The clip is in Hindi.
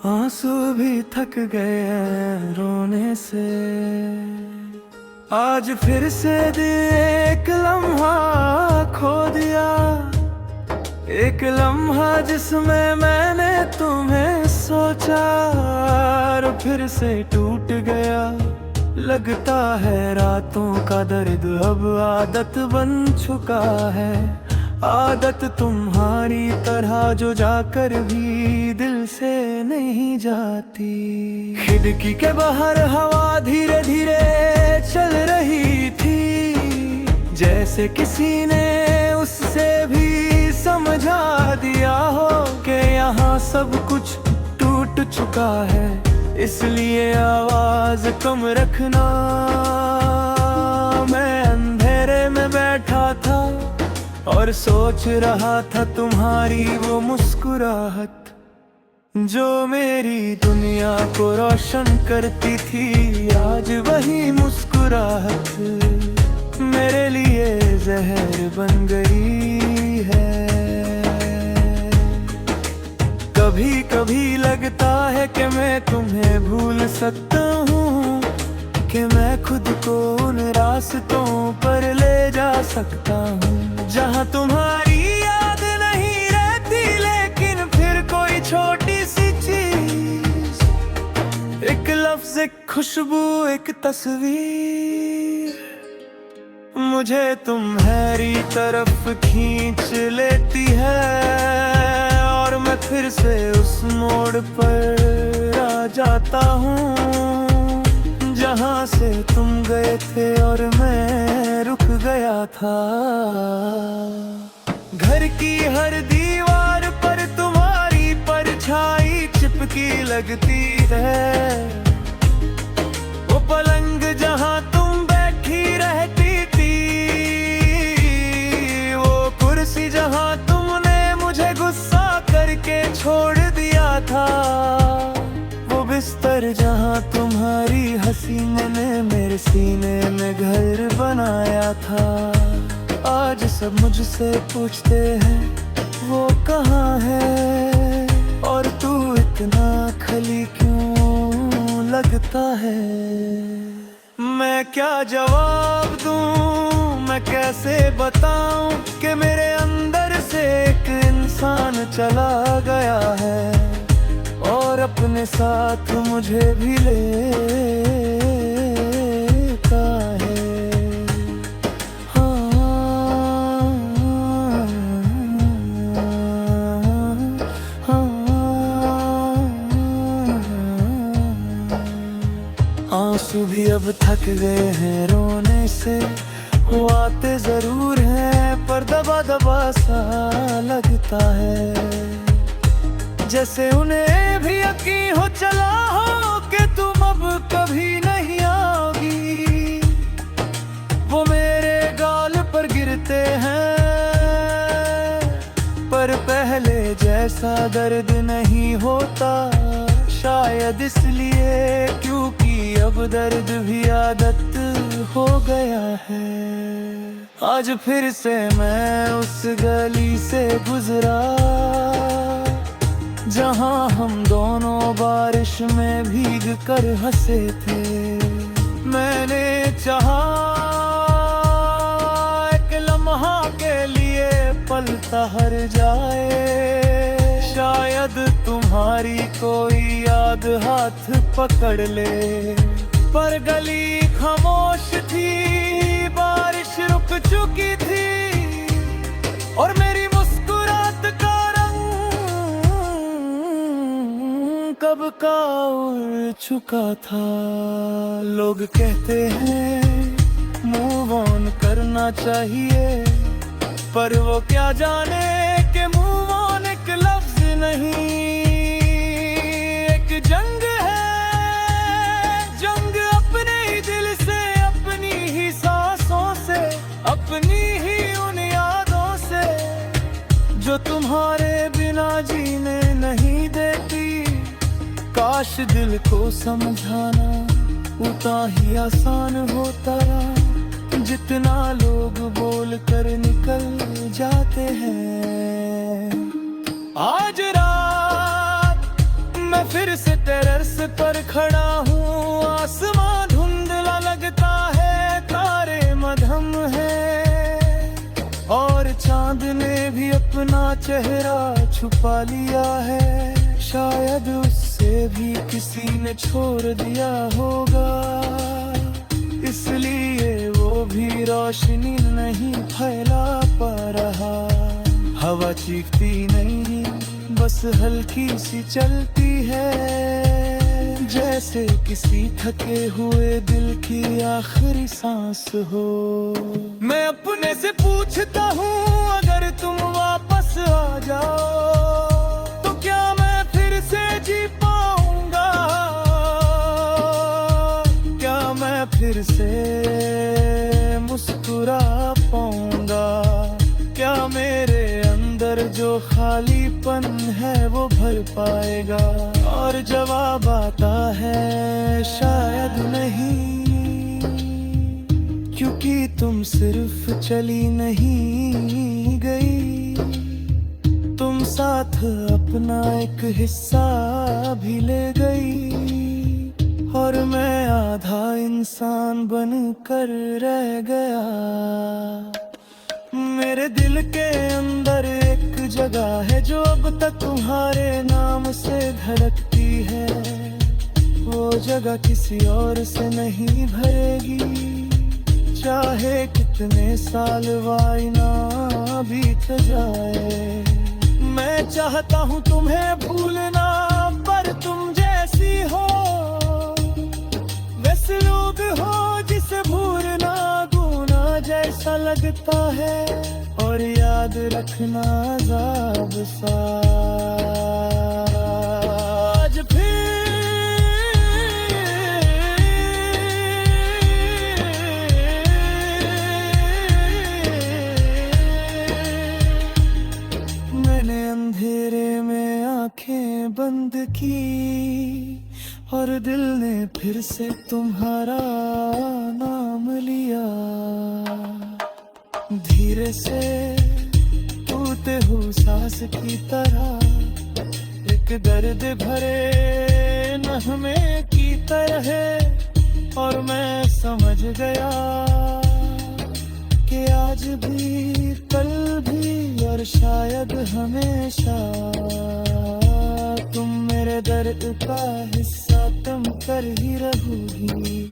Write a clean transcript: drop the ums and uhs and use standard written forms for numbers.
आंसू भी थक गए हैं रोने से। आज फिर से एक लम्हा खो दिया, एक लम्हा जिसमें मैंने तुम्हें सोचा, और फिर से टूट गया। लगता है रातों का दर्द अब आदत बन चुका है, आदत तुम्हारी तरह जो जाकर भी दिल से नहीं जाती। खिड़की के बाहर हवा धीरे धीरे चल रही थी, जैसे किसी ने उससे भी समझा दिया हो कि यहाँ सब कुछ टूट चुका है, इसलिए आवाज कम रखना। मैं अंधेरे में बैठा था और सोच रहा था तुम्हारी वो मुस्कुराहट, जो मेरी दुनिया को रोशन करती थी। आज वही मुस्कुराहट मेरे लिए जहर बन गई है। कभी कभी लगता है कि मैं तुम्हें भूल सकता हूँ, कि मैं खुद को उन रास्तों पर ले जा सकता हूँ जहाँ तुम्हारी याद नहीं रहती, लेकिन फिर कोई छोटी सी चीज, एक लफ्ज, एक खुशबू, एक तस्वीर, मुझे तुम्हारी तरफ खींच लेती है। और मैं फिर से उस मोड़ पर आ जाता हूँ जहाँ से तुम गए थे और मैं रुक गया था। घर की हर दीवार पर तुम्हारी परछाई चिपकी लगती है, वो पलंग जहाँ तुम बैठी रहती थी, वो कुर्सी जहाँ तुमने मुझे गुस्सा करके छोड़ दिया था, वो बिस्तर जहाँ तुम्हारी हसीने ने मेरे सीने में घर बनाया था। आज सब मुझसे पूछते हैं वो कहाँ है, और तू इतना खाली क्यों लगता है। मैं क्या जवाब दूं, मैं कैसे बताऊं कि मेरे अंदर से एक इंसान चला गया है, और अपने साथ मुझे भी लेता है। आंसू भी अब थक गए हैं रोने से, वो आते जरूर हैं पर दबा दबा सा लगता है, जैसे उन्हें भी यकीन हो चला हो कि तुम अब कभी नहीं आओगी। वो मेरे गाल पर गिरते हैं पर पहले जैसा दर्द नहीं होता, शायद इसलिए क्योंकि अब दर्द भी आदत हो गया है। आज फिर से मैं उस गली से गुजरा जहाँ हम दोनों बारिश में भीग कर हंसे थे। मैंने चाहा एक लम्हा के लिए पल ठहर जाए, शायद तुम्हारी कोई याद हाथ पकड़ ले, पर गली खामोश थी, बारिश रुक चुकी थी, और मेरी मुस्कुराहट का रंग कब का उड़ चुका था। लोग कहते हैं मूव ऑन करना चाहिए, पर वो क्या जाने कि मूव ऑन एक लफ्ज नहीं, एक जंग है, जंग अपने ही दिल से, अपनी ही सांसों से, अपनी ही उन यादों से जो तुम्हारे बिना जीने नहीं देती। काश दिल को समझाना उतना ही आसान होता, जितना लोग बोल कर निकल जाते हैं। आज रात मैं फिर से टेरेस पर खड़ा हूँ, आसमां धुंधला लगता है, तारे मध्यम है और चांद ने भी अपना चेहरा छुपा लिया है। शायद उससे भी किसी ने छोड़ दिया होगा, इसलिए वो भी रोशनी नहीं फैला पा रहा। हवा चीखती नहीं, बस हल्की सी चलती है, जैसे किसी थके हुए दिल की आखिरी सांस हो। मैं अपने से पूछता हूँ, अगर तुम वापस आ जाओ तो क्या मैं फिर से जी पाऊंगा? क्या मैं फिर से मुस्कुरा पाऊंगा? क्या मेरे अंदर जो खालीपन है वो भर पाएगा? और जवाब आता है शायद नहीं, क्योंकि तुम सिर्फ चली नहीं गई, तुम साथ अपना एक हिस्सा भी ले गई। और मैं आधा इंसान बनकर रह गया। मेरे दिल के अंदर एक जगह है जो अब तक तुम्हारे नाम से धड़कती है। वो जगह किसी और से नहीं भरेगी, चाहे कितने साल वाइना बीत जाए। मैं चाहता हूँ तुम्हें भूलना, पर तुम जैसी हो वैसे लोग हो जिसे भूलना गुनाह जैसा लगता है। और याद रखना अज़ाब सा आज मैंने अंधेरे में आंखें बंद की और दिल ने फिर से तुम्हारा नाम लिया। धीरे से टूटे हुए सांस की तरह, एक दर्द भरे नगमे की तरह। और मैं समझ गया कि आज भी कल भी और शायद हमेशा तुम मेरे दर्द का हिस्सा तुम कर ही रहोगी।